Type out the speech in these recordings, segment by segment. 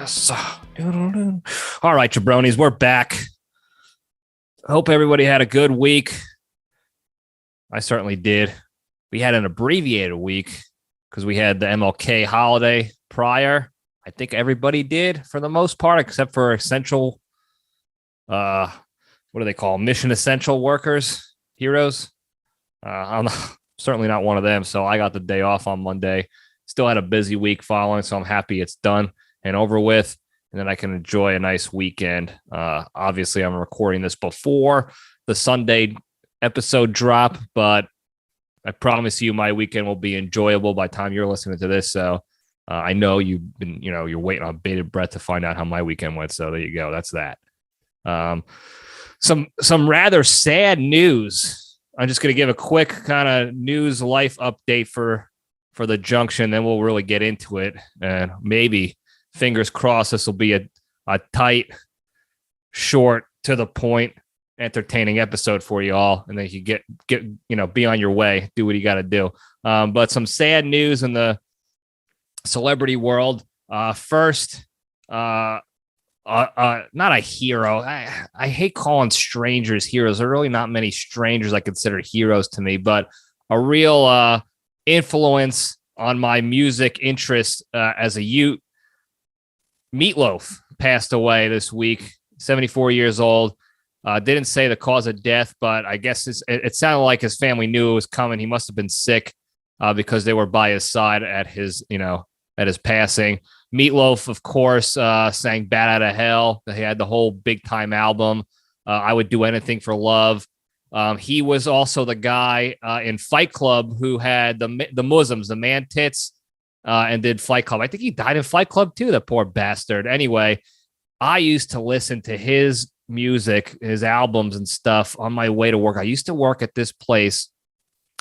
All right, jabronis, we're back. Hope everybody had a good week. I certainly did. We had an abbreviated week because we had the MLK holiday prior. I think everybody did for the most part, except for essential, what do they call them? Mission essential workers, heroes. I'm certainly not one of them, so I got the day off on Monday. Still had a busy week following, so I'm happy it's done and over with, and then I can enjoy a nice weekend. Obviously, I'm recording this before the Sunday episode drop, but I promise you my weekend will be enjoyable by the time you're listening to this. So I know you've been, you're waiting on bated breath to find out how my weekend went. So there you go. That's that. Some rather sad news. I'm just going to give a quick kind of news life update for the junction. Then we'll really get into it. And maybe, fingers crossed, this will be a tight, short, to the point, entertaining episode for you all, and then you get be on your way, do what you got to do. But some sad news in the celebrity world. First, not a hero. I hate calling strangers heroes. There are really not many strangers I consider heroes to me, but a real influence on my music interest as a youth. Meatloaf passed away this week, 74 years old. Didn't say the cause of death, but I guess it sounded like his family knew it was coming. He must have been sick because they were by his side at his passing. Meatloaf, of course, sang "Bat Out of Hell." He had the whole big time album. I Would Do Anything for Love. He was also the guy in Fight Club who had the Muslims, the man tits, and did Fight Club. I think he died in Fight Club too, the poor bastard. Anyway, I used to listen to his music, his albums and stuff on my way to work. I used to work at this place.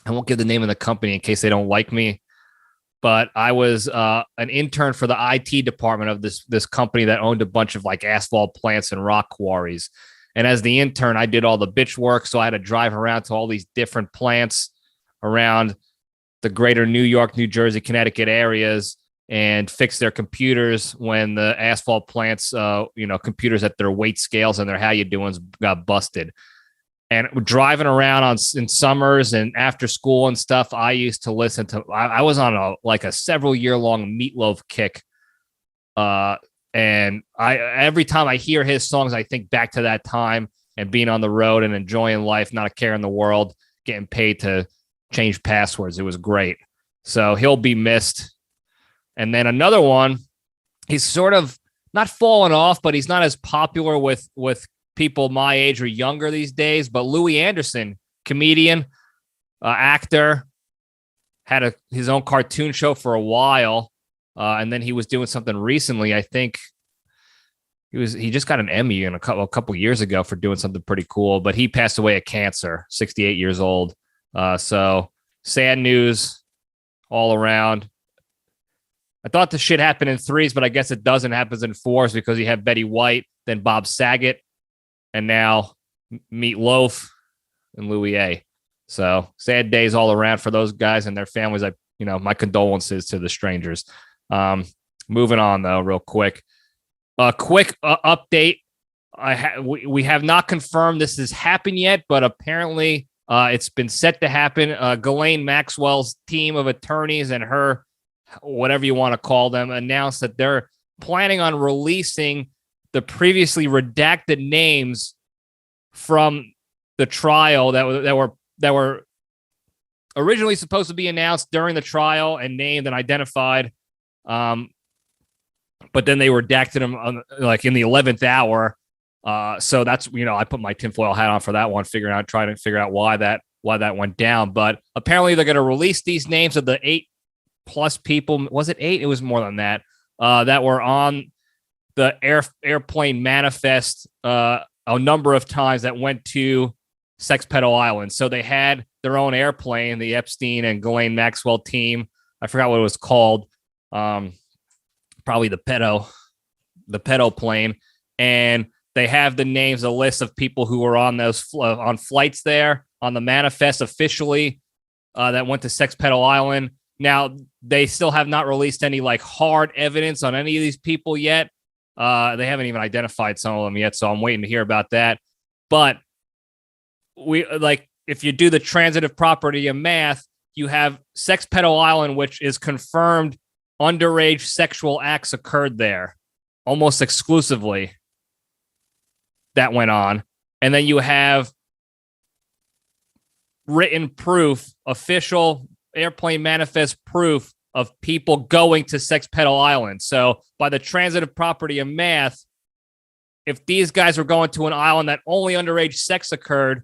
I won't give the name of the company in case they don't like me, but I was an intern for the IT department of this company that owned a bunch of like asphalt plants and rock quarries. And as the intern, I did all the bitch work. So I had to drive around to all these different plants around the greater New York, New Jersey, Connecticut areas and fix their computers when the asphalt plants, computers at their weight scales and their how you doings got busted. And driving around in summers and after school and stuff, I used to listen to. I was on a several year long Meatloaf kick, and every time I hear his songs, I think back to that time and being on the road and enjoying life, not a care in the world, getting paid to change passwords. It was great. So he'll be missed. And then another one, he's sort of not fallen off, but he's not as popular with people my age or younger these days. But Louis Anderson, comedian, actor, had his own cartoon show for a while. And then he was doing something recently. I think he just got an Emmy a couple years ago for doing something pretty cool. But he passed away of cancer, 68 years old. So sad news all around. I thought the shit happened in threes, but I guess it doesn't. It happens in fours because you have Betty White, then Bob Saget, and now Meatloaf and Louis A. So sad days all around for those guys and their families. My condolences to the strangers. Moving on though, real quick. A quick update. We have not confirmed this has happened yet, but apparently it's been set to happen. Ghislaine Maxwell's team of attorneys and her, whatever you want to call them, announced that they're planning on releasing the previously redacted names from the trial that were originally supposed to be announced during the trial and named and identified. But then they redacted them in the 11th hour. So that's, I put my tinfoil hat on for that one, trying to figure out why that went down. But apparently they're going to release these names of the 8+ people. Was it 8? It was more than that, that were on the airplane manifest a number of times that went to Sex Pedo Island. So they had their own airplane, the Epstein and Ghislaine Maxwell team. I forgot what it was called. Probably the pedo plane. And they have the names, a list of people who were on those on flights there on the manifest officially that went to Sex Pedo Island. Now, they still have not released any hard evidence on any of these people yet. They haven't even identified some of them yet, so I'm waiting to hear about that. But if you do the transitive property of math, you have Sex Pedal Island, which is confirmed underage sexual acts occurred there almost exclusively. That went on. And then you have written proof, official airplane manifest proof of people going to Sex Pedal Island. So by the transitive property of math, if these guys were going to an island that only underage sex occurred,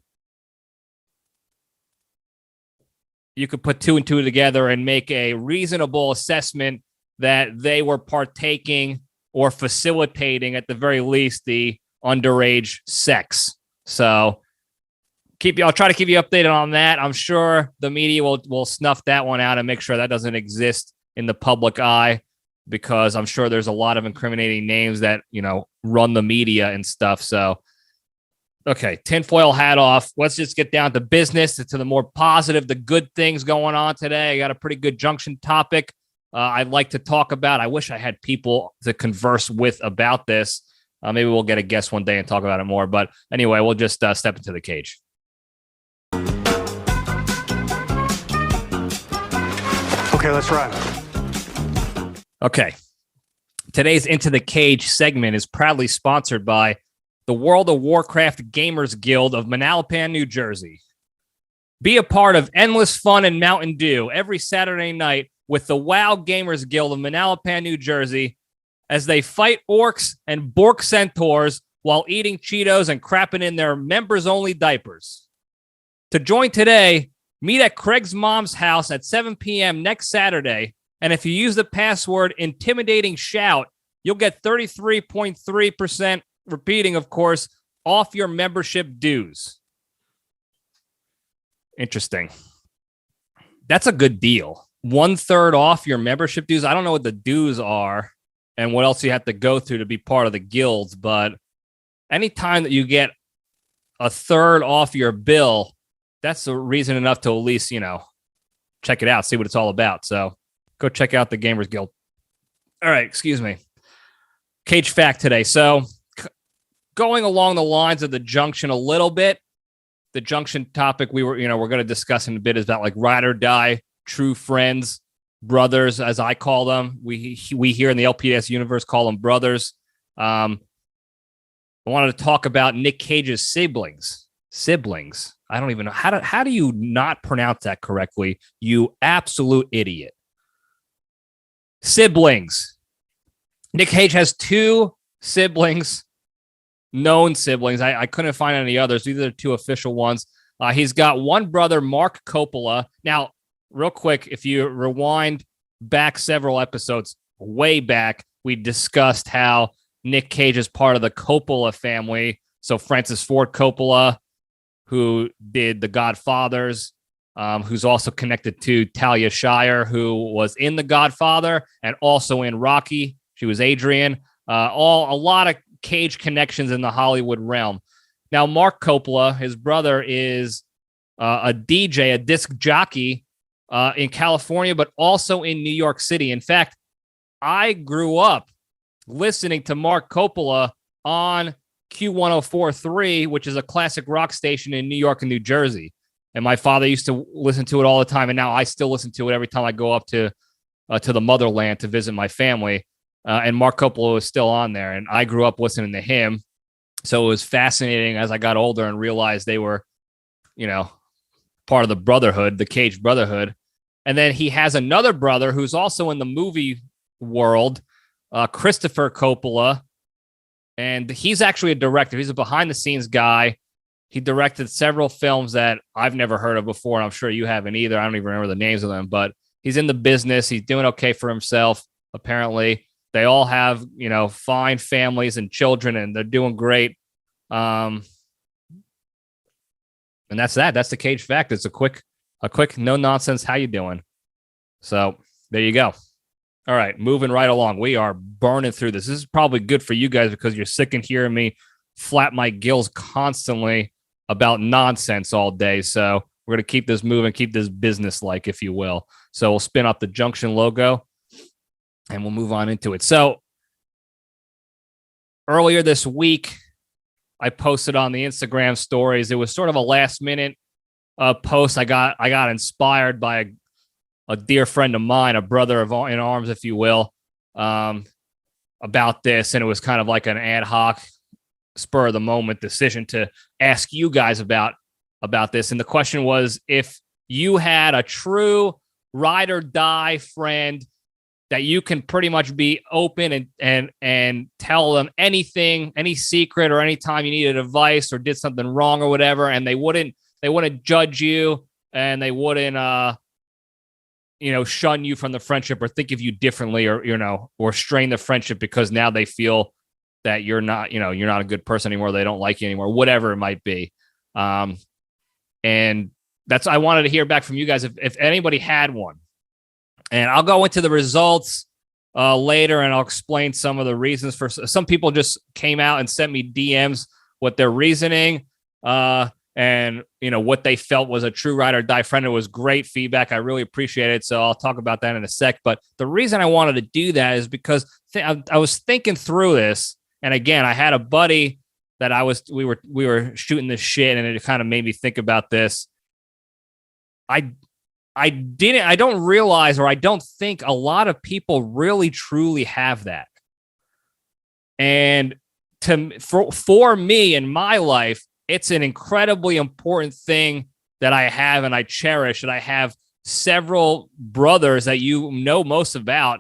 you could put 2 and 2 together and make a reasonable assessment that they were partaking or facilitating, at the very least, the underage sex. So I'll try to keep you updated on that. I'm sure the media will snuff that one out and make sure that doesn't exist in the public eye, because I'm sure there's a lot of incriminating names that, run the media and stuff. So, okay, tinfoil hat off. Let's just get down to business, to the more positive, the good things going on today. I got a pretty good junction topic I'd like to talk about. I wish I had people to converse with about this. Maybe we'll get a guest one day and talk about it more. But anyway, we'll just step into the cage. Okay, let's run. Okay. Today's Into the Cage segment is proudly sponsored by the World of Warcraft Gamers Guild of Manalapan, New Jersey. Be a part of endless fun and Mountain Dew every Saturday night with the WoW Gamers Guild of Manalapan, New Jersey, as they fight orcs and Bork centaurs while eating Cheetos and crapping in their members-only diapers. To join today, meet at Craig's mom's house at 7 p.m. next Saturday, and if you use the password Intimidating Shout, you'll get 33.3%, repeating, of course, off your membership dues. Interesting. That's a good deal. 1/3 off your membership dues. I don't know what the dues are and what else you have to go through to be part of the guilds, but anytime that you get 1/3 off your bill, that's a reason enough to at least, check it out, see what it's all about. So go check out the Gamers Guild. All right, excuse me. Cage fact today. So going along the lines of the junction a little bit, the junction topic we're going to discuss in a bit is about like ride or die, true friends, brothers, as I call them. We here in the LPDS universe call them brothers. I wanted to talk about Nick Cage's siblings. I don't even know. How do you not pronounce that correctly? You absolute idiot. Siblings. Nick Cage has 2 siblings, known siblings. I couldn't find any others. These are the 2 official ones. He's got one brother, Mark Coppola. Now, real quick, if you rewind back several episodes way back, we discussed how Nick Cage is part of the Coppola family. So Francis Ford Coppola, who did The Godfathers, who's also connected to Talia Shire, who was in The Godfather and also in Rocky. She was Adrian. A lot of Cage connections in the Hollywood realm. Now, Mark Coppola, his brother, is a DJ, a disc jockey in California, but also in New York City. In fact, I grew up listening to Mark Coppola on Q1043, which is a classic rock station in New York and New Jersey. And my father used to listen to it all the time. And now I still listen to it every time I go up to the motherland to visit my family. And Mark Coppola was still on there. And I grew up listening to him. So it was fascinating as I got older and realized they were, part of the brotherhood, the Cage brotherhood. And then he has another brother who's also in the movie world, Christopher Coppola. And he's actually a director. He's a behind-the-scenes guy. He directed several films that I've never heard of before, and I'm sure you haven't either. I don't even remember the names of them, but he's in the business. He's doing okay for himself, apparently. They all have, fine families and children, and they're doing great. And that's that. That's the Cage fact. It's a quick, no-nonsense, how you doing? So there you go. All right, moving right along. We are burning through this. This is probably good for you guys because you're sick of hearing me flap my gills constantly about nonsense all day. So we're going to keep this moving, keep this business-like, if you will. So we'll spin off the Junction logo and we'll move on into it. So earlier this week, I posted on the Instagram stories. It was sort of a last minute post. I got inspired by a dear friend of mine, a brother in arms, if you will, about this. And it was kind of like an ad hoc, spur of the moment decision to ask you guys about this. And the question was, if you had a true ride or die friend that you can pretty much be open and tell them anything, any secret, or anytime you needed advice or did something wrong or whatever, and they wouldn't judge you, and they wouldn't shun you from the friendship or think of you differently, or strain the friendship because now they feel that you're not a good person anymore, they don't like you anymore, whatever it might be. And I wanted to hear back from you guys if anybody had one. And I'll go into the results later, and I'll explain some of the reasons. For some people just came out and sent me DMs what their reasoning and what they felt was a true ride or die friend. It was great feedback. I really appreciate it. So I'll talk about that in a sec. But the reason I wanted to do that is because I was thinking through this, and again, I had a buddy that we were shooting this shit, and it kind of made me think about this. I don't realize, or I don't think a lot of people really truly have that. And for me in my life, it's an incredibly important thing that I have and I cherish. And I have several brothers that you know most about.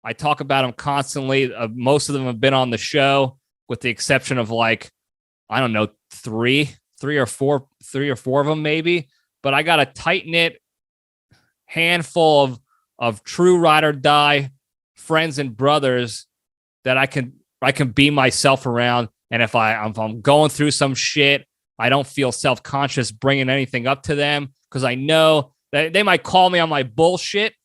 I talk about them constantly. Most of them have been on the show, with the exception of three or four of them maybe. But I got a tight-knit handful of true ride or die friends and brothers that I can be myself around. And if I'm going through some shit, I don't feel self-conscious bringing anything up to them, because I know that they might call me on my bullshit,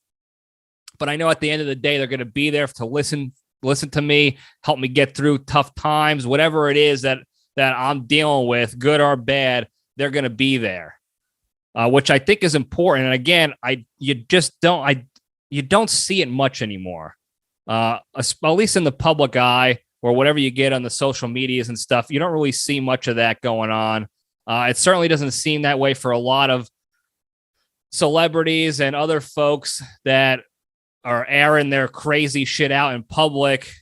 but I know at the end of the day, they're going to be there to listen to me, help me get through tough times, whatever it is that I'm dealing with, good or bad, they're going to be there. Which I think is important. And again, you don't see it much anymore. At least in the public eye, or whatever you get on the social medias and stuff, you don't really see much of that going on. It certainly doesn't seem that way for a lot of celebrities and other folks that are airing their crazy shit out in public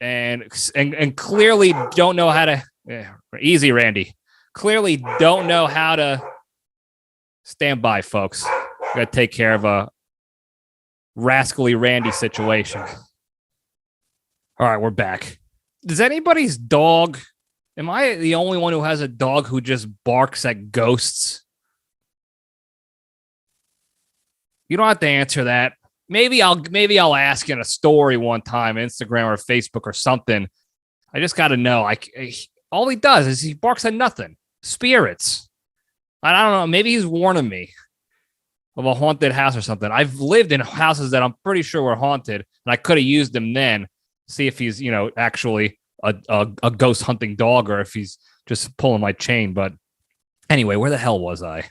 and clearly don't know how to easy, Randy, clearly don't know how to stand by, folks. Got to take care of a rascally Randy situation. All right, we're back. Does anybody's dog... Am I the only one who has a dog who just barks at ghosts? You don't have to answer that. Maybe I'll ask in a story one time, Instagram or Facebook or something. I just got to know. All he does is he barks at nothing. Spirits. I don't know. Maybe he's warning me of a haunted house or something. I've lived in houses that I'm pretty sure were haunted, and I could have used him then. See if he's, actually a ghost hunting dog, or if he's just pulling my chain. But anyway, where the hell was I?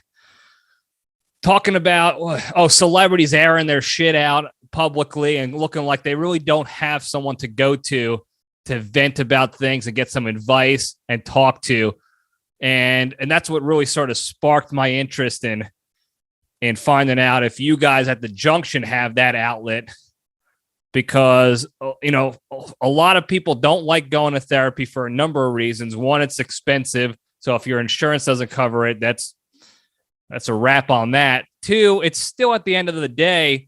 Talking about, celebrities airing their shit out publicly and looking like they really don't have someone to go to vent about things and get some advice and talk to. And that's what really sort of sparked my interest in finding out if you guys at the Junction have that outlet. Because, a lot of people don't like going to therapy for a number of reasons. One, it's expensive. So if your insurance doesn't cover it, that's a wrap on that. Two, it's still at the end of the day,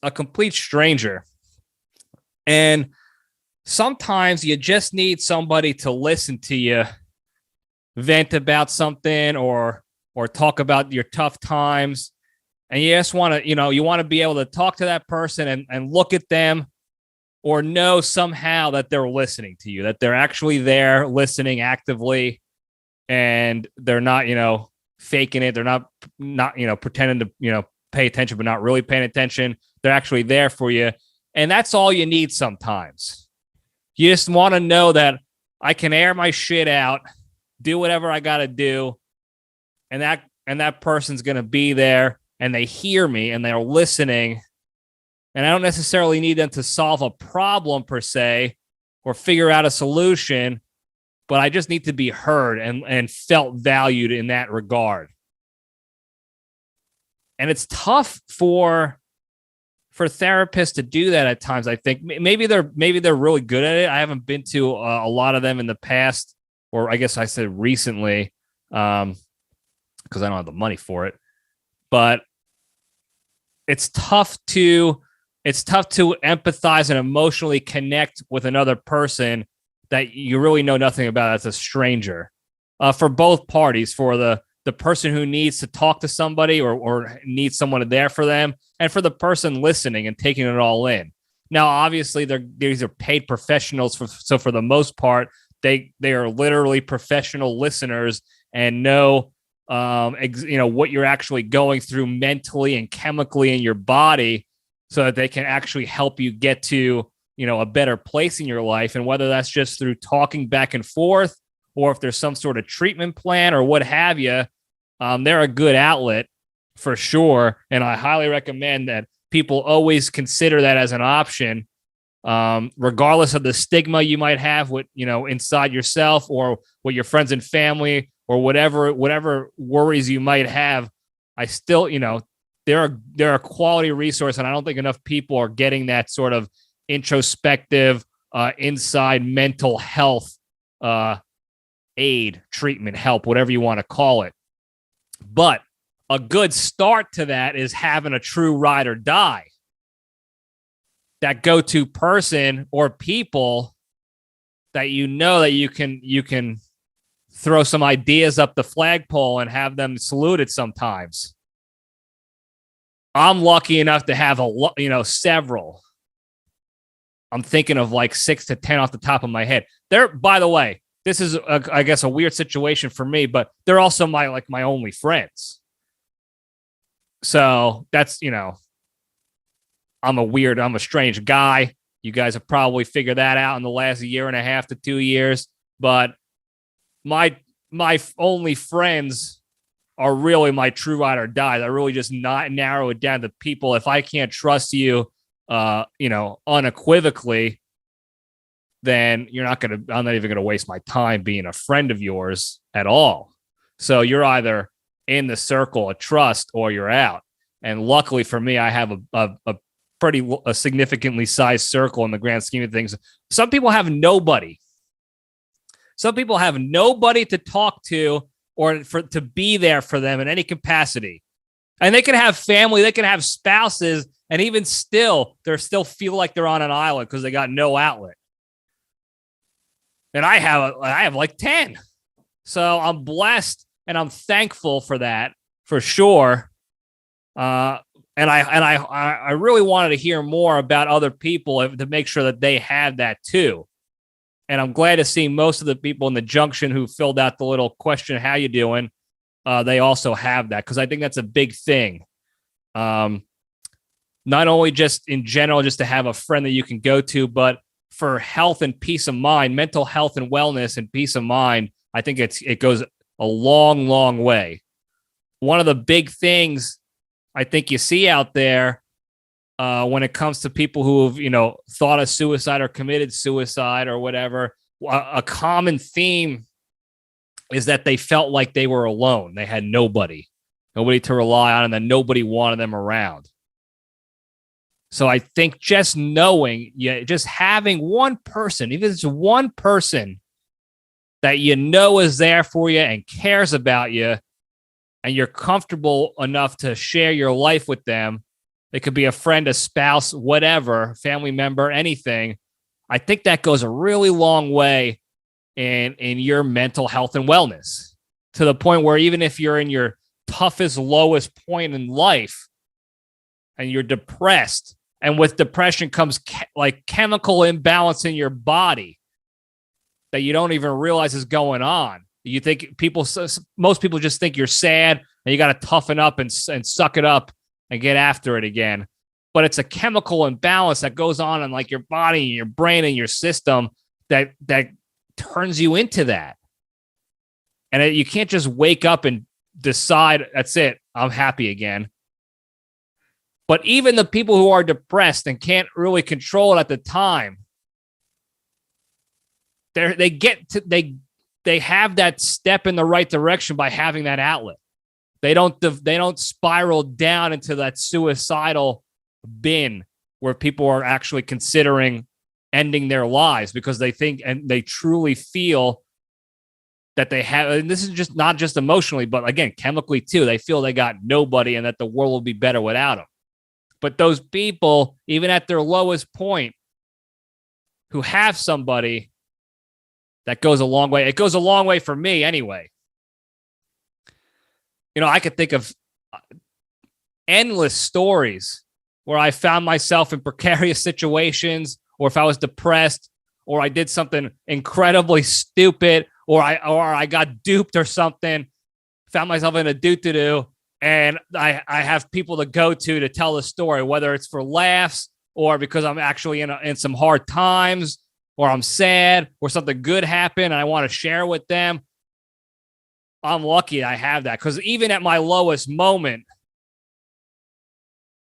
a complete stranger. And sometimes you just need somebody to listen to you vent about something or talk about your tough times. And you just want to, you want to be able to talk to that person and look at them, or know somehow that they're listening to you, that they're actually there listening actively, and they're not, faking it. They're not, pretending to, pay attention, but not really paying attention. They're actually there for you. And that's all you need sometimes. You just want to know that I can air my shit out, do whatever I got to do, and that person's going to be there. And they hear me and they're listening. And I don't necessarily need them to solve a problem per se, or figure out a solution, but I just need to be heard and felt valued in that regard. And it's tough for therapists to do that at times. I think maybe they're really good at it. I haven't been to a lot of them in the past, or I guess I said recently, because I don't have the money for it. But it's tough to empathize and emotionally connect with another person that you really know nothing about as a stranger, for both parties, for the person who needs to talk to somebody or needs someone there for them, and for the person listening and taking it all in. Now, obviously, these are paid professionals, so for the most part, they are literally professional listeners and know what you're actually going through mentally and chemically in your body, so that they can actually help you get to a better place in your life. And whether that's just through talking back and forth, or if there's some sort of treatment plan or what have you, they're a good outlet for sure. And I highly recommend that people always consider that as an option, regardless of the stigma you might have with, inside yourself or with your friends and family or whatever worries you might have. I still, they're a quality resource. And I don't think enough people are getting that sort of introspective, inside mental health, aid, treatment, help, whatever you want to call it. But a good start to that is having a true ride or die. That go-to person or people that that you can throw some ideas up the flagpole and have them saluted sometimes. I'm lucky enough to have several. I'm thinking of like 6 to 10 off the top of my head. By the way, this is, I guess, a weird situation for me, but they're also my only friends. So that's, I'm a strange guy. You guys have probably figured that out in the last 1.5 to 2 years. But my only friends are really my true ride or die. I really just not narrow it down to people. If I can't trust you, unequivocally, then I'm not even going to waste my time being a friend of yours at all. So you're either in the circle of trust or you're out. And luckily for me, I have a significantly sized circle in the grand scheme of things. Some people have nobody. Some people have nobody to talk to or to be there for them in any capacity. And they can have family, they can have spouses, and even still, they still feel like they're on an island because they got no outlet. And I have like 10. So I'm blessed and I'm thankful for that, for sure. And I really wanted to hear more about other people to make sure that they have that too. And I'm glad to see most of the people in the junction who filled out the little question, how you doing? They also have that, because I think that's a big thing. Not only just in general, just to have a friend that you can go to, but for health and peace of mind, mental health and wellness and peace of mind, I think it goes a long, long way. One of the big things I think you see out there when it comes to people who have, thought of suicide or committed suicide or whatever, a common theme is that they felt like they were alone. They had nobody to rely on, and then nobody wanted them around. So I think just knowing, just having one person, even if it's one person that is there for you and cares about you, and you're comfortable enough to share your life with them, it could be a friend, a spouse, whatever, family member, anything. I think that goes a really long way in your mental health and wellness, to the point where even if you're in your toughest, lowest point in life and you're depressed, and with depression comes like chemical imbalance in your body that you don't even realize is going on. You think most people just think you're sad and you got to toughen up and suck it up and get after it again. But it's a chemical imbalance that goes on in like your body and your brain and your system that turns you into that. And you can't just wake up and decide, that's it, I'm happy again. But even the people who are depressed and can't really control it at the time, They have that step in the right direction by having that outlet. They don't spiral down into that suicidal bin where people are actually considering ending their lives because they think and they truly feel that they have, and this is just not just emotionally, but again, chemically too. They feel they got nobody and that the world will be better without them. But those people, even at their lowest point, who have somebody, that goes a long way. It goes a long way for me anyway. I could think of endless stories where I found myself in precarious situations, or if I was depressed, or I did something incredibly stupid, or I got duped or something, found myself in a doo-doo-doo, and I have people to go to tell the story, whether it's for laughs or because I'm actually in some hard times, or I'm sad, or something good happened and I want to share with them. I'm lucky I have that, because even at my lowest moment,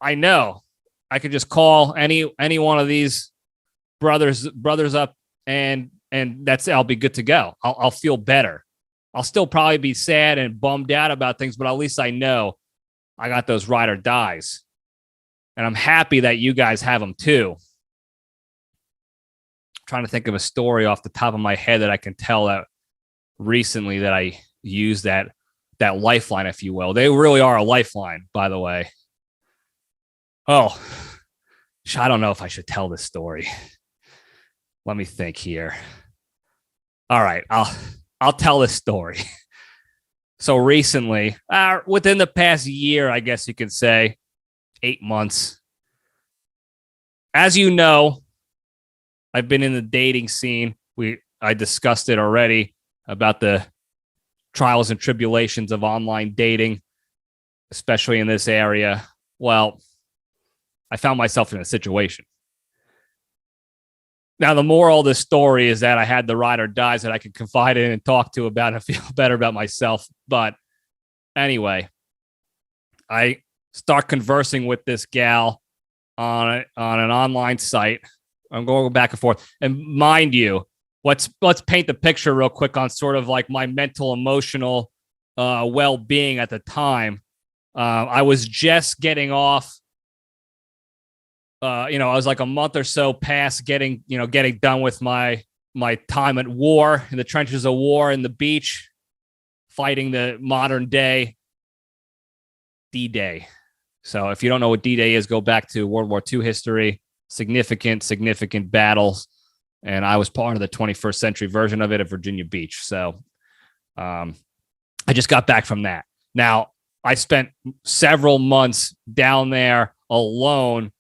I know I could just call any one of these brothers up, and I'll be good to go. I'll feel better. I'll still probably be sad and bummed out about things, but at least I know I got those ride or dies, and I'm happy that you guys have them too. Trying to think of a story off the top of my head that I can tell that recently that I used that lifeline, if you will. They really are a lifeline, by the way. Oh, I don't know if I should tell this story. Let me think here. All right, I'll tell this story. So recently, within the past year, I guess you could say, 8 months. As you know, I've been in the dating scene. I discussed it already about the trials and tribulations of online dating, especially in this area. Well, I found myself in a situation. Now, the moral of this story is that I had the ride or dies that I could confide in and talk to about and feel better about myself. But anyway, I start conversing with this gal on an online site. I'm going back and forth. And mind you, let's paint the picture real quick on sort of like my mental, emotional well-being at the time. I was just getting off. I was like a month or so past getting done with my time at war, in the trenches of war, in the beach, fighting the modern day D-Day. So if you don't know what D-Day is, go back to World War II history. Significant battles, and I was part of the 21st century version of it at Virginia Beach. So I just got back from that. Now, I spent several months down there alone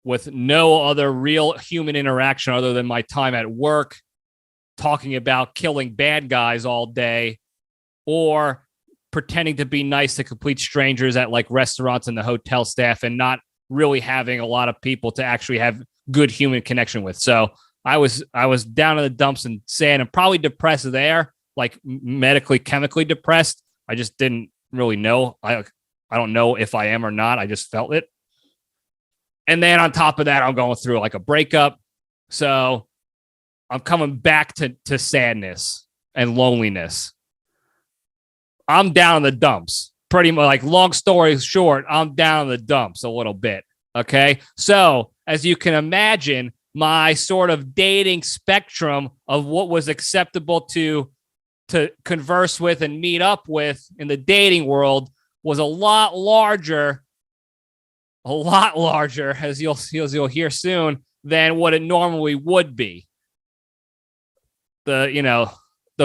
with no other real human interaction other than my time at work, talking about killing bad guys all day, or pretending to be nice to complete strangers at like restaurants and the hotel staff, and not really having a lot of people to actually have good human connection with. So I was down in the dumps and sad and probably depressed there, like medically, chemically depressed. I just didn't really know. I don't know if I am or not. I just felt it. And then on top of that, I'm going through like a breakup. So I'm coming back to sadness and loneliness. I'm down in the dumps. Pretty much, like, long story short, I'm down in the dumps a little bit. Okay. So as you can imagine, my sort of dating spectrum of what was acceptable to converse with and meet up with in the dating world was a lot larger, as you'll hear soon, than what it normally would be. The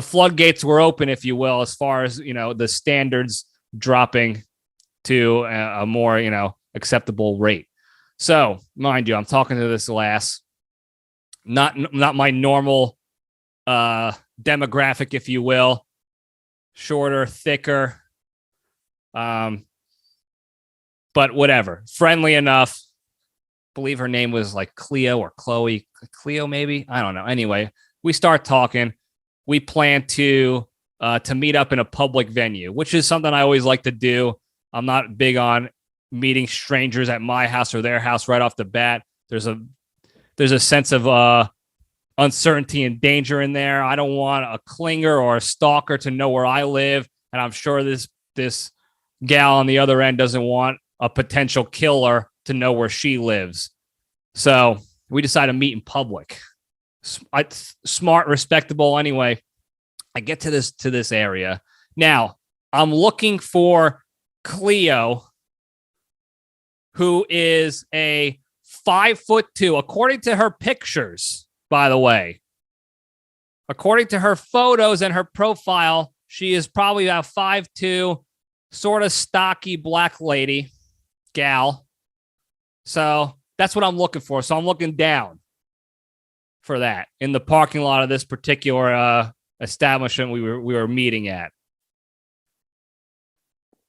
floodgates were open, if you will, as far as, the standards dropping to a more, acceptable rate. So mind you, I'm talking to this lass, not my normal demographic, if you will, shorter, thicker, but whatever, friendly enough. I believe her name was like Cleo or Chloe, maybe. I don't know. Anyway, we start talking. We plan to meet up in a public venue, which is something I always like to do. I'm not big on meeting strangers at my house or their house right off the bat. There's a sense of uncertainty and danger in there. I don't want a clinger or a stalker to know where I live. And I'm sure this gal on the other end doesn't want a potential killer to know where she lives. So we decided to meet in public. Smart, respectable. Anyway, I get to this area. Now, I'm looking for Cleo, who is a 5'2", according to her pictures, by the way. According to her photos and her profile, she is probably about 5'2", sort of stocky black lady, gal. So that's what I'm looking for. So I'm looking down for that in the parking lot of this particular establishment we were meeting at.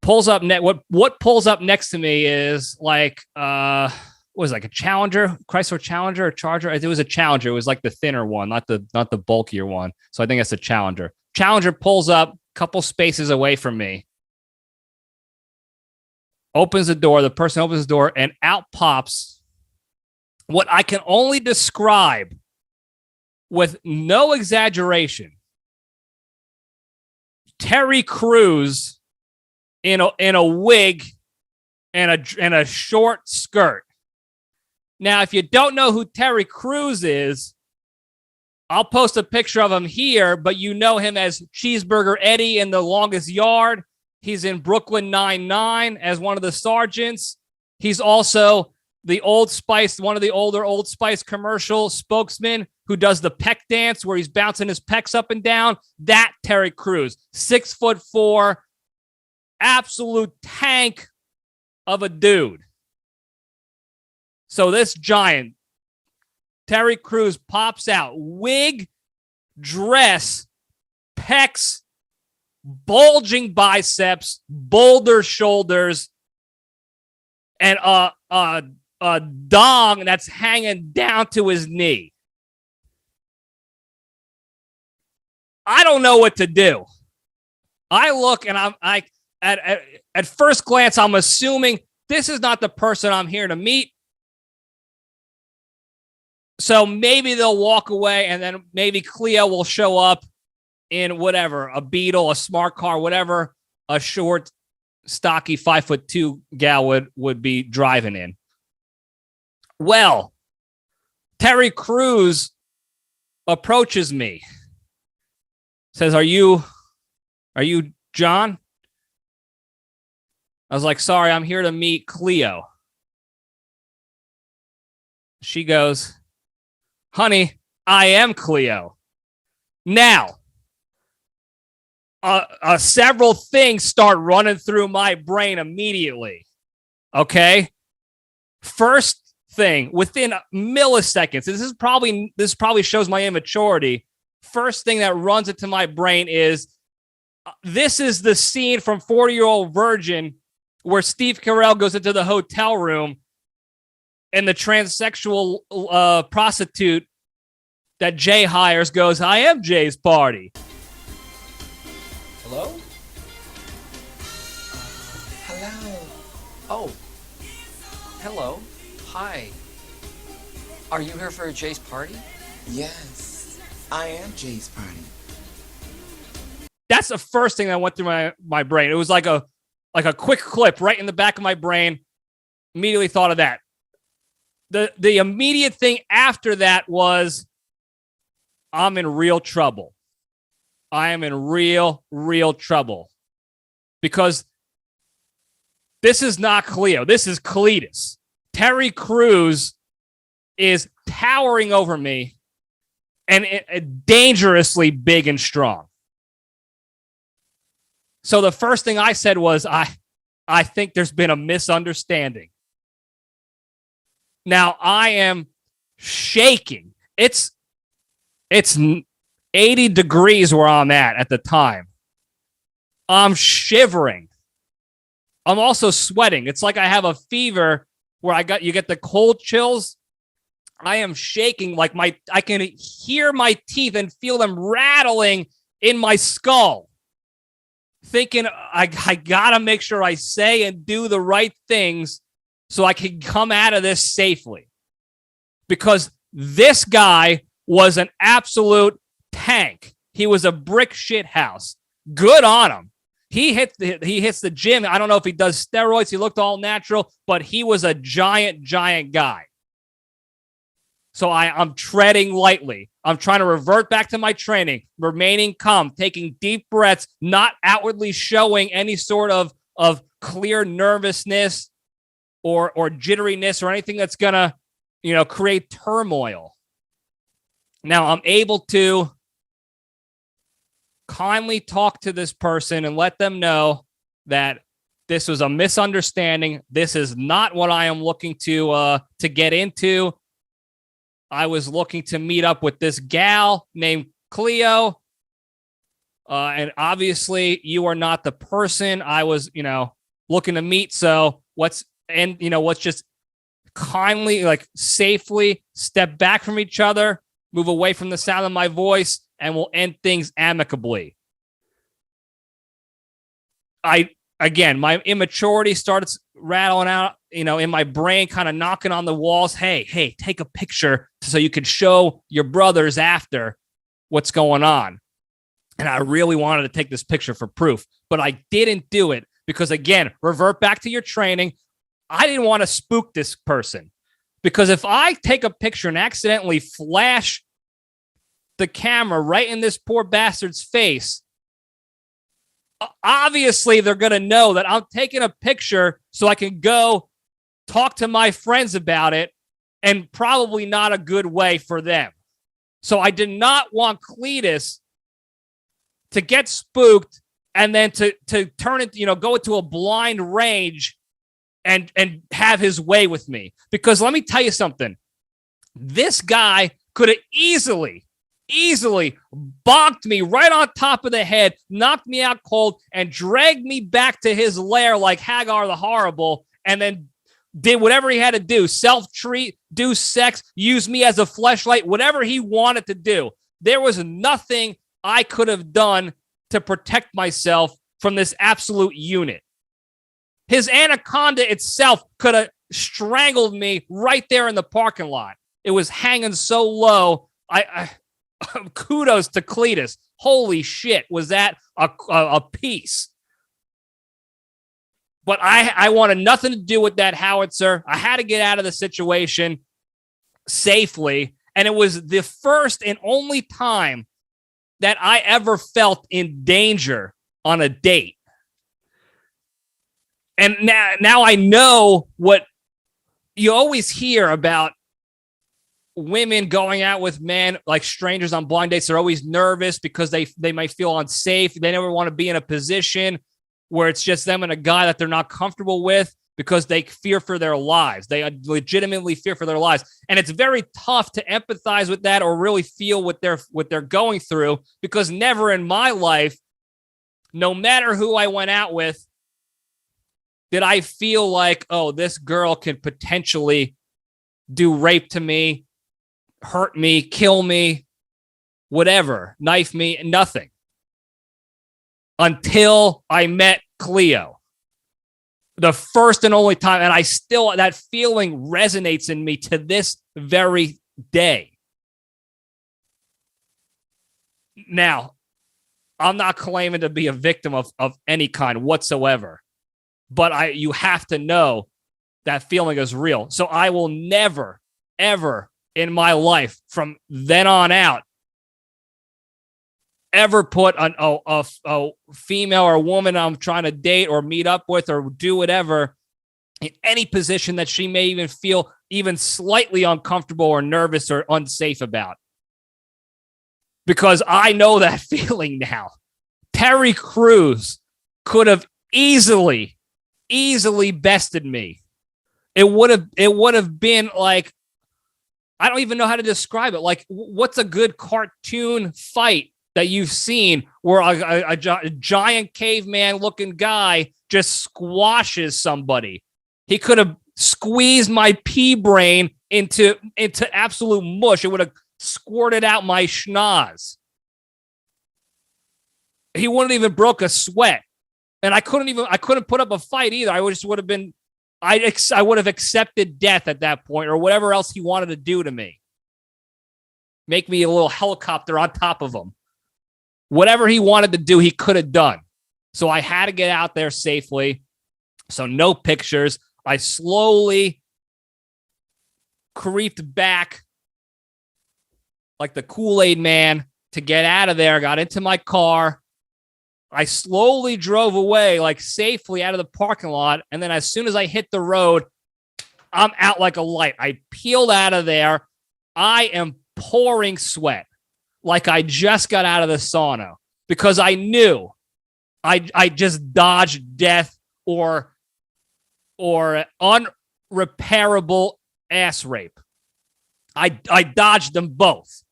Pulls up what pulls up next to me is like what was it, like a Challenger, Chrysler Challenger or Charger? It was a Challenger. It was like the thinner one, not the bulkier one. So I think that's a Challenger. Challenger pulls up a couple spaces away from me. Opens the door. The person opens the door, and out pops what I can only describe with no exaggeration, Terry Crews in a wig and a short skirt. Now, if you don't know who Terry Crews is, I'll post a picture of him here, but you know him as Cheeseburger Eddie in The Longest Yard. He's in Brooklyn Nine-Nine as one of the sergeants. He's also the Old Spice, one of the older Old Spice commercial spokesmen who does the peck dance where he's bouncing his pecs up and down. That Terry Crews, 6'4", absolute tank of a dude. So this giant, Terry Crews, pops out. Wig, dress, pecs, bulging biceps, boulder shoulders, and a dong that's hanging down to his knee. I don't know what to do. I look and at first glance, I'm assuming this is not the person I'm here to meet. So maybe they'll walk away and then maybe Cleo will show up in whatever, a Beetle, a smart car, whatever a short, stocky 5'2" gal would be driving in. Well, Terry Crews approaches me. Says, Are you John? I was like, sorry, I'm here to meet Cleo. She goes, honey, I am Cleo. Now, several things start running through my brain immediately. Okay? First thing, within milliseconds, this probably shows my immaturity. First thing that runs into my brain is, this is the scene from 40-Year-Old Virgin where Steve Carell goes into the hotel room and the transsexual prostitute that Jay hires goes, I am Jay's party. Hello? Hello. Oh. Hello. Hi. Are you here for Jay's party? Yes, I am Jay's party. That's the first thing that went through my brain. It was like a quick clip right in the back of my brain. Immediately thought of that. The immediate thing after that was, I'm in real trouble. I am in real trouble. Because this is not Cleo. This is Cletus. Terry Crews is towering over me and dangerously big and strong. So the first thing I said was, I think there's been a misunderstanding. Now I am shaking. It's 80 degrees where I'm at the time. I'm shivering. I'm also sweating. It's like I have a fever where you get the cold chills. I am shaking like I can hear my teeth and feel them rattling in my skull. Thinking I gotta make sure I say and do the right things so I can come out of this safely. Because this guy was an absolute tank. He was a brick shit house. Good on him. He hits the gym. I don't know if he does steroids. He looked all natural, but he was a giant guy. So I'm treading lightly. I'm trying to revert back to my training, remaining calm, taking deep breaths, not outwardly showing any sort of clear nervousness or jitteriness or anything that's going to, create turmoil. Now I'm able to kindly talk to this person and let them know that this was a misunderstanding. This is not what I am looking to get into. I was looking to meet up with this gal named Cleo. And obviously you are not the person I was, looking to meet. So let's just kindly, safely step back from each other, move away from the sound of my voice, and we'll end things amicably. My immaturity starts rattling out, in my brain, kind of knocking on the walls. Hey, take a picture so you can show your brothers after what's going on. And I really wanted to take this picture for proof, but I didn't do it because, again, revert back to your training. I didn't want to spook this person, because if I take a picture and accidentally flash the camera right in this poor bastard's face, obviously they're going to know that I'm taking a picture so I can go talk to my friends about it, and probably not a good way for them. So I did not want Cletus to get spooked and then to turn it, go into a blind rage and have his way with me. Because let me tell you something. This guy could have easily bonked me right on top of the head, knocked me out cold, and dragged me back to his lair like Hagar the Horrible, and then did whatever he had to do, self-treat, do sex, use me as a fleshlight, whatever he wanted to do. There was nothing I could have done to protect myself from this absolute unit. His anaconda itself could have strangled me right there in the parking lot. It was hanging so low. I kudos to Cletus. Holy shit, was that a piece? But I wanted nothing to do with that howitzer. I had to get out of the situation safely, and it was the first and only time that I ever felt in danger on a date. And now I know what you always hear about women going out with men like strangers on blind dates. They're always nervous because they might feel unsafe. They never want to be in a position where it's just them and a guy that they're not comfortable with because they fear for their lives. They legitimately fear for their lives. And it's very tough to empathize with that or really feel what they're going through, because never in my life, no matter who I went out with, did I feel like, oh, this girl can potentially do rape to me, hurt me, kill me, whatever, knife me, nothing. Until I met Cleo. The first and only time, and that feeling resonates in me to this very day. Now, I'm not claiming to be a victim of any kind whatsoever, but you have to know that feeling is real. So I will never, ever in my life from then on out ever put a female or a woman I'm trying to date or meet up with or do whatever in any position that she may even feel even slightly uncomfortable or nervous or unsafe about. Because I know that feeling now. Terry Crews could have easily bested me. It would have been like, I don't even know how to describe it. Like, what's a good cartoon fight that you've seen where a giant caveman looking guy just squashes somebody? He could have squeezed my pea brain into absolute mush. It would have squirted out my schnoz. He wouldn't even broke a sweat. And I couldn't put up a fight either. I would have accepted death at that point or whatever else he wanted to do to me. make me a little helicopter on top of him. Whatever he wanted to do, he could have done. So I had to get out there safely. So no pictures. I slowly creeped back like the Kool-Aid man to get out of there. Got into my car. I slowly drove away, like safely out of the parking lot. And then as soon as I hit the road, I'm out like a light. I peeled out of there. I am pouring sweat like I just got out of the sauna because I knew I just dodged death or unrepairable ass rape. I dodged them both.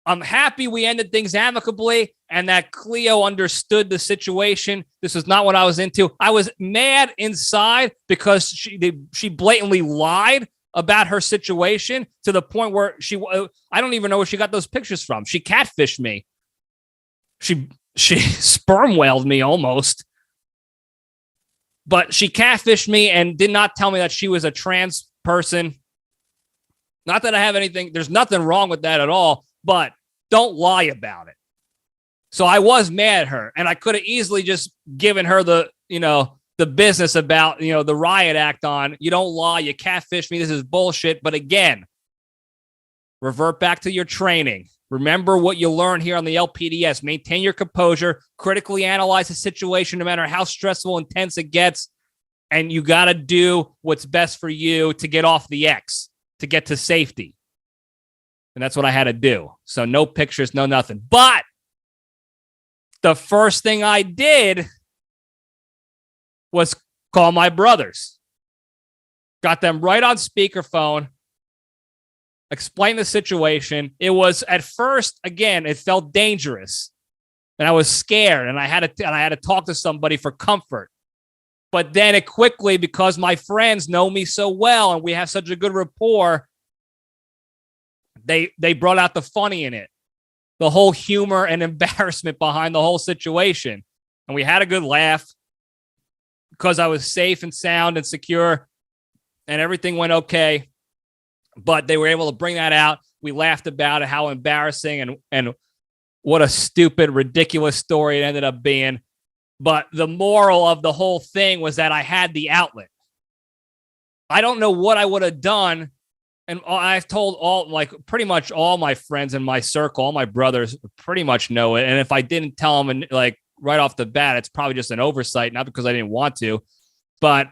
I'm happy we ended things amicably and that Cleo understood the situation. This is not what I was into. I was mad inside because she blatantly lied about her situation to the point where I don't even know where she got those pictures from. She catfished me. She sperm whaled me almost. But she catfished me and did not tell me that she was a trans person. Not that I have anything, there's nothing wrong with that at all, but don't lie about it. So I was mad at her, and I could have easily just given her the business about, the riot act on, you don't lie, you catfish me, this is bullshit. But again, revert back to your training. Remember what you learned here on the LPDS. Maintain your composure, critically analyze the situation no matter how stressful, intense it gets, and you got to do what's best for you to get off the X, to get to safety. And that's what I had to do. So no pictures, no nothing. But the first thing I did was call my brothers. Got them right on speakerphone. Explain the situation. It was at first, again, it felt dangerous. And I was scared. And I had to talk to somebody for comfort. But then it quickly, because my friends know me so well and we have such a good rapport, they brought out the funny in it, the whole humor and embarrassment behind the whole situation. And we had a good laugh because I was safe and sound and secure and everything went okay. But they were able to bring that out. We laughed about it, how embarrassing and what a stupid, ridiculous story it ended up being. But the moral of the whole thing was that I had the outlet. I don't know what I would have done. And I've told pretty much all my friends in my circle, all my brothers pretty much know it. And if I didn't tell them and right off the bat, it's probably just an oversight, not because I didn't want to. But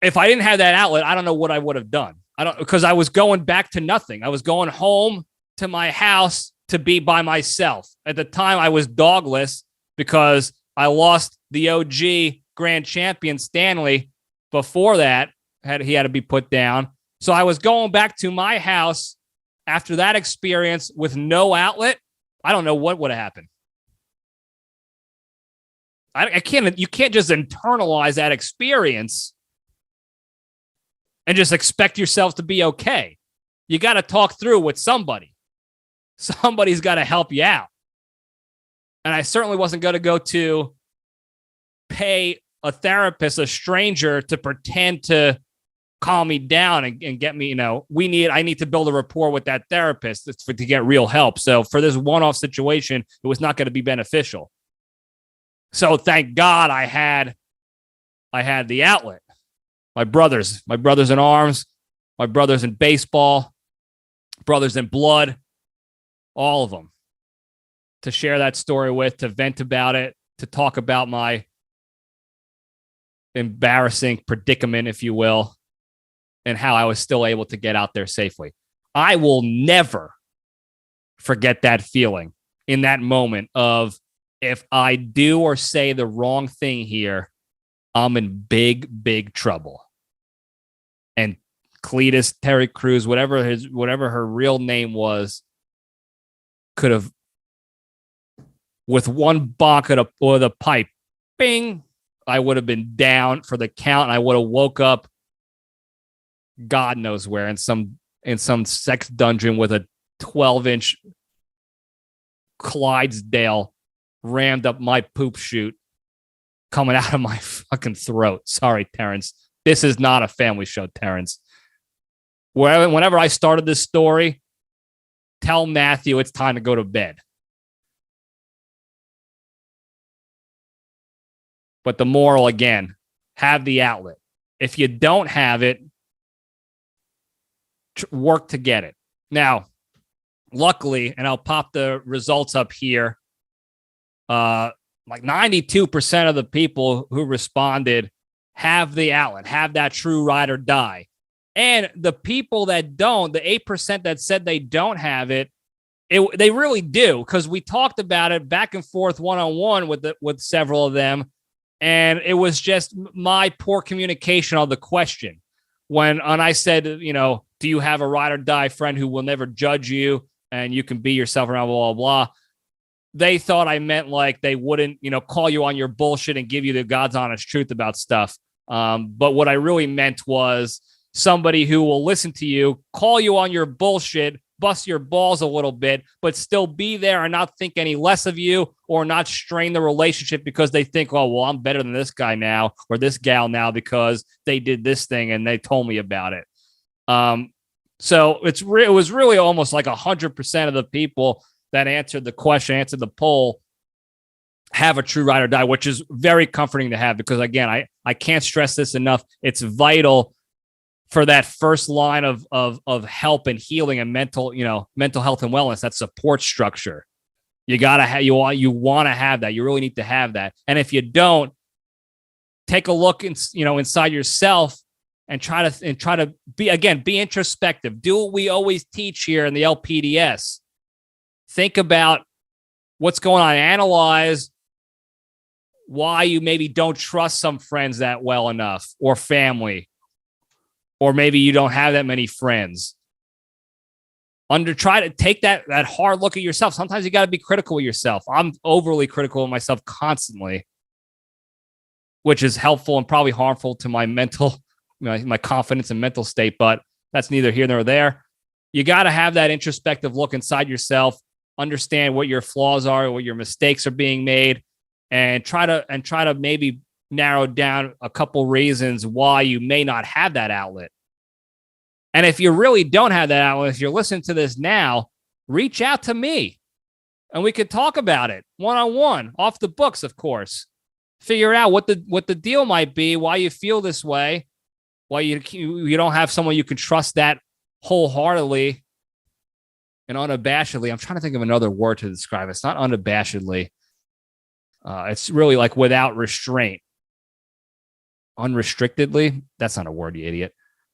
if I didn't have that outlet, I don't know what I would have done. Because I was going back to nothing. I was going home to my house to be by myself. At the time, I was dogless because I lost the OG grand champion Stanley. Before that, he had to be put down. So I was going back to my house after that experience with no outlet. I don't know what would have happened. You can't just internalize that experience and just expect yourself to be okay. You got to talk through with somebody. Somebody's got to help you out. And I certainly wasn't going to go to pay a therapist, a stranger, to pretend to calm me down and get me, I need to build a rapport with that therapist to get real help. So for this one-off situation, it was not going to be beneficial. So thank God I had the outlet. My brothers in arms, my brothers in baseball, brothers in blood, all of them, to share that story with, to vent about it, to talk about my embarrassing predicament, if you will, and how I was still able to get out there safely. I will never forget that feeling in that moment of, if I do or say the wrong thing here, I'm in big, big trouble. And Cletus, Terry Crews, whatever her real name was, could have, with one bonk or the pipe, bing, I would have been down for the count, and I would have woke up God knows where, in some sex dungeon with a 12-inch Clydesdale rammed up my poop chute coming out of my fucking throat. Sorry, Terrence. This is not a family show, Terrence. Whenever I started this story, tell Matthew it's time to go to bed. But the moral, again, have the outlet. If you don't have it, work to get it. Now, luckily, and I'll pop the results up here, like 92% of the people who responded have the outlet, have that true ride or die. And the people that don't, the 8% that said they don't have it, they really do, because we talked about it back and forth one-on-one with several of them. And it was just my poor communication on the question. When I said, do you have a ride or die friend who will never judge you and you can be yourself around, blah, blah, blah. They thought I meant like they wouldn't, call you on your bullshit and give you the God's honest truth about stuff. But what I really meant was somebody who will listen to you, call you on your bullshit, bust your balls a little bit, but still be there and not think any less of you or not strain the relationship because they think, oh, well, I'm better than this guy now or this gal now because they did this thing and they told me about it. So it was really almost like 100% of the people that answered the question, answered the poll, have a true ride or die, which is very comforting to have because, again, I can't stress this enough. It's vital for that first line of help and healing and mental health and wellness, that support structure. You gotta have, you want to have that. You really need to have that. And if you don't, take a look inside yourself and try to be introspective. Do what we always teach here in the LPDS. Think about what's going on. Analyze why you maybe don't trust some friends that well enough or family. Or maybe you don't have that many friends. Try to take that hard look at yourself. Sometimes you got to be critical of yourself. I'm overly critical of myself constantly, which is helpful and probably harmful to my mental, my confidence and mental state, but that's neither here nor there. You got to have that introspective look inside yourself, understand what your flaws are, what your mistakes are being made, and try to maybe narrow down a couple reasons why you may not have that outlet. And if you really don't have that outlet, if you're listening to this now, reach out to me and we could talk about it one-on-one, off the books, of course. Figure out what the deal might be, why you feel this way, why you don't have someone you can trust that wholeheartedly and unabashedly. I'm trying to think of another word to describe it. It's not unabashedly. It's really like without restraint. Unrestrictedly, that's not a word, you idiot.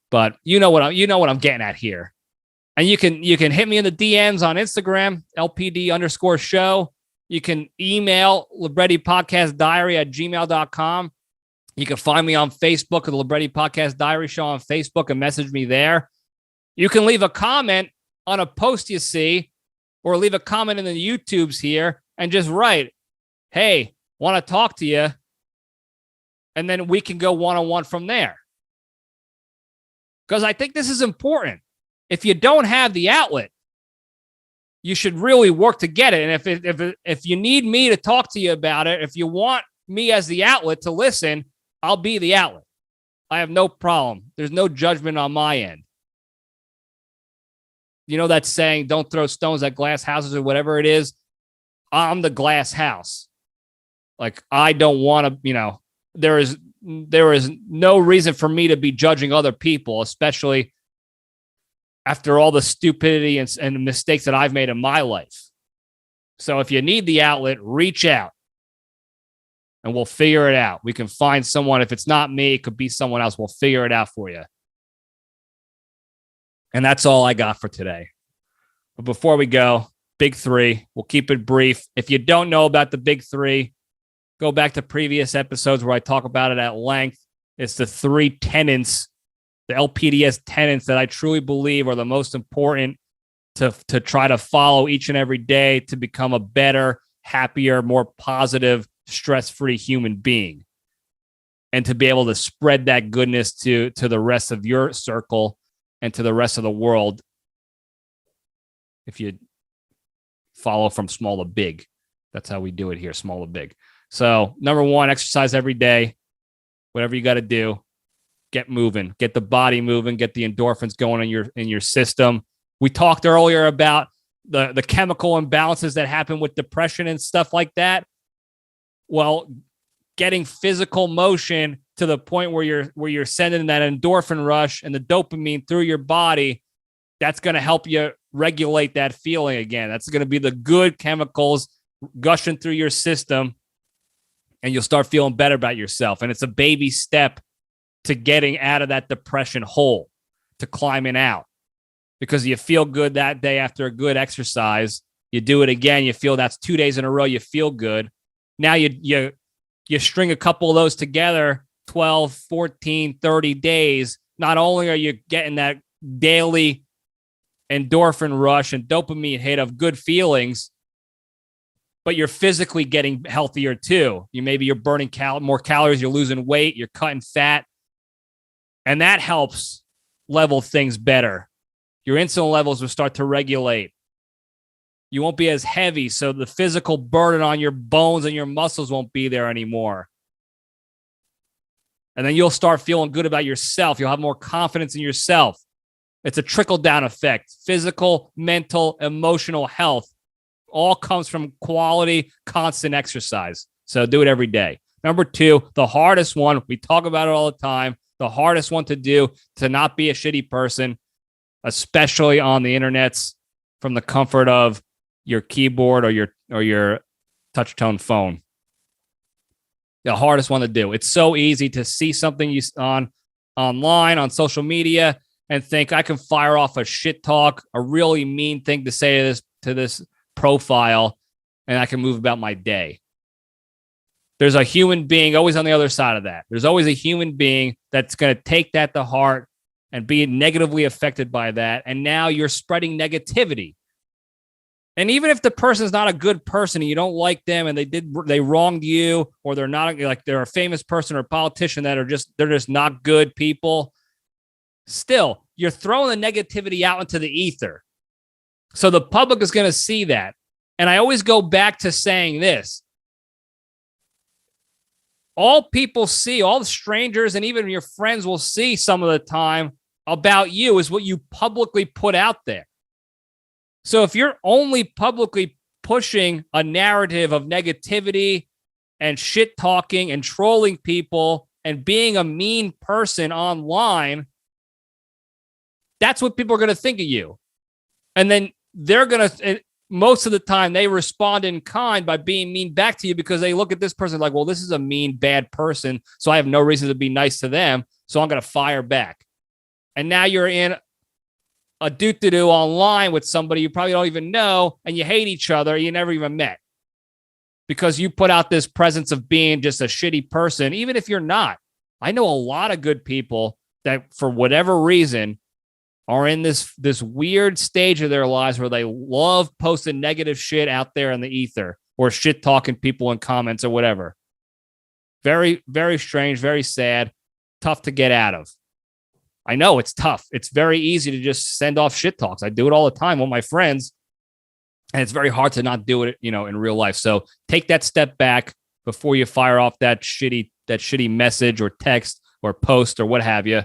But you know what I'm getting at here. And you can hit me in the DMs on Instagram, LPD_show. You can email Libretti Podcast Diary at gmail.com. You can find me on Facebook at the Libretti Podcast Diary Show on Facebook and message me there. You can leave a comment on a post you see, or leave a comment in the YouTubes here and just write, hey, want to talk to you. And then we can go one-on-one from there. Because I think this is important. If you don't have the outlet, you should really work to get it. And if you need me to talk to you about it, if you want me as the outlet to listen, I'll be the outlet. I have no problem. There's no judgment on my end. You know that saying, don't throw stones at glass houses or whatever it is? I'm the glass house. Like, I don't want to, there is no reason for me to be judging other people, especially after all the stupidity and mistakes that I've made in my life. So if you need the outlet, reach out and we'll figure it out. We can find someone. If it's not me, it could be someone else. We'll figure it out for you. And that's all I got for today. But before we go, big three, we'll keep it brief. If you don't know about the big three, go back to previous episodes where I talk about it at length. It's the three tenets, the LPDS tenets that I truly believe are the most important to try to follow each and every day to become a better, happier, more positive, stress-free human being. And to be able to spread that goodness to the rest of your circle and to the rest of the world if you follow from small to big. That's how we do it here, small to big. So, number one, exercise every day. Whatever you got to do, get moving, get the body moving, get the endorphins going in your system. We talked earlier about the chemical imbalances that happen with depression and stuff like that. Well, getting physical motion to the point where you're sending that endorphin rush and the dopamine through your body, that's going to help you regulate that feeling again. That's going to be the good chemicals gushing through your system, and you'll start feeling better about yourself. And it's a baby step to getting out of that depression hole, to climbing out, because you feel good that day after a good exercise. You do it again. You feel that's 2 days in a row. You feel good. Now you string a couple of those together, 12, 14, 30 days. Not only are you getting that daily endorphin rush and dopamine hit of good feelings, but you're physically getting healthier too. You're burning more calories, you're losing weight, you're cutting fat. And that helps level things better. Your insulin levels will start to regulate. You won't be as heavy, so the physical burden on your bones and your muscles won't be there anymore. And then you'll start feeling good about yourself. You'll have more confidence in yourself. It's a trickle-down effect. Physical, mental, emotional health all comes from quality, constant exercise. So do it every day. Number 2, the hardest one, we talk about it all the time, the hardest one to do, to not be a shitty person, especially on the internets, from the comfort of your keyboard or your touch tone phone. The hardest one to do. It's so easy to see something online, on social media, and think I can fire off a shit talk, a really mean thing to say to this profile, and I can move about my day. There's a human being always on the other side of that. There's always a human being that's going to take that to heart and be negatively affected by that. And now you're spreading negativity. And even if the person's not a good person and you don't like them and they wronged you, or they're not, like, they're a famous person or a politician they're just not good people, still you're throwing the negativity out into the ether. So the public is going to see that. And I always go back to saying this. All people see, all the strangers and even your friends will see some of the time about you is what you publicly put out there. So if you're only publicly pushing a narrative of negativity and shit talking and trolling people and being a mean person online, that's what people are going to think of you. And then they're going to, most of the time, they respond in kind by being mean back to you, because they look at this person like, well, this is a mean, bad person, so I have no reason to be nice to them, so I'm going to fire back. And now you're in a doo-doo online with somebody you probably don't even know, and you hate each other, you never even met, because you put out this presence of being just a shitty person, even if you're not. I know a lot of good people that, for whatever reason, are in this weird stage of their lives where they love posting negative shit out there in the ether, or shit talking people in comments or whatever. Very, very strange, very sad, tough to get out of. I know it's tough. It's very easy to just send off shit talks. I do it all the time with my friends, and it's very hard to not do it, in real life. So take that step back before you fire off that shitty message or text or post or what have you.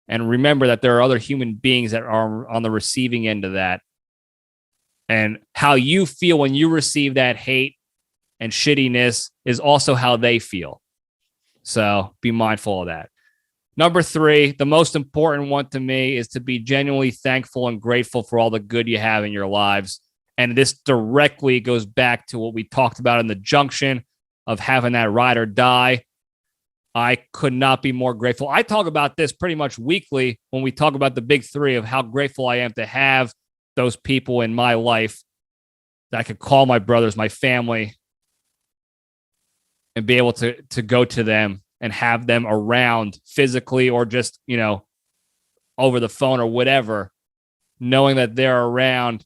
And remember that there are other human beings that are on the receiving end of that. And how you feel when you receive that hate and shittiness is also how they feel. So be mindful of that. Number 3, the most important one to me, is to be genuinely thankful and grateful for all the good you have in your lives. And this directly goes back to what we talked about in the junction of having that ride or die. I could not be more grateful. I talk about this pretty much weekly when we talk about the big 3 of how grateful I am to have those people in my life that I could call my brothers, my family, and be able to go to them and have them around physically, or just, over the phone or whatever, knowing that they're around.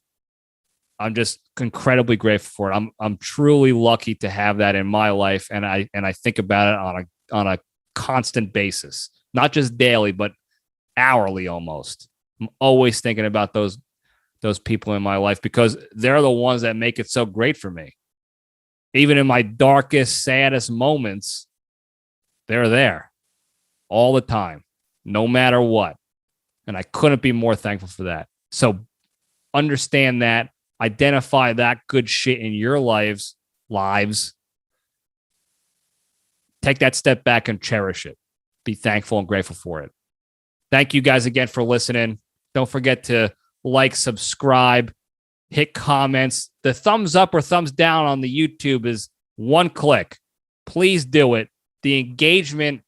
I'm just incredibly grateful for it. I'm truly lucky to have that in my life. And I think about it on a constant basis, not just daily, but hourly almost. I'm always thinking about those people in my life, because they're the ones that make it so great for me. Even in my darkest, saddest moments, they're there all the time, no matter what. And I couldn't be more thankful for that. So understand that, identify that good shit in your lives, take that step back and cherish it. Be thankful and grateful for it. Thank you guys again for listening. Don't forget to like, subscribe, hit comments. The thumbs up or thumbs down on the YouTube is one click. Please do it. The engagement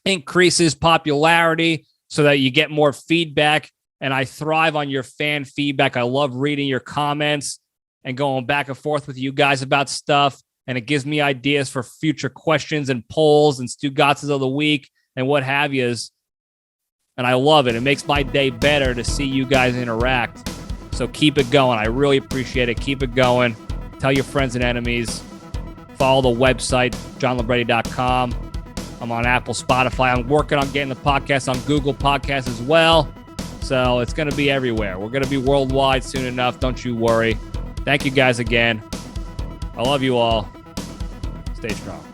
increases popularity so that you get more feedback. And I thrive on your fan feedback. I love reading your comments and going back and forth with you guys about stuff. And it gives me ideas for future questions and polls and Stugatzes of the week and what have yous. And I love it. It makes my day better to see you guys interact. So keep it going. I really appreciate it. Keep it going. Tell your friends and enemies. Follow the website, johnlibretti.com. I'm on Apple, Spotify. I'm working on getting the podcast on Google Podcasts as well. So it's going to be everywhere. We're going to be worldwide soon enough. Don't you worry. Thank you guys again. I love you all. Stay strong.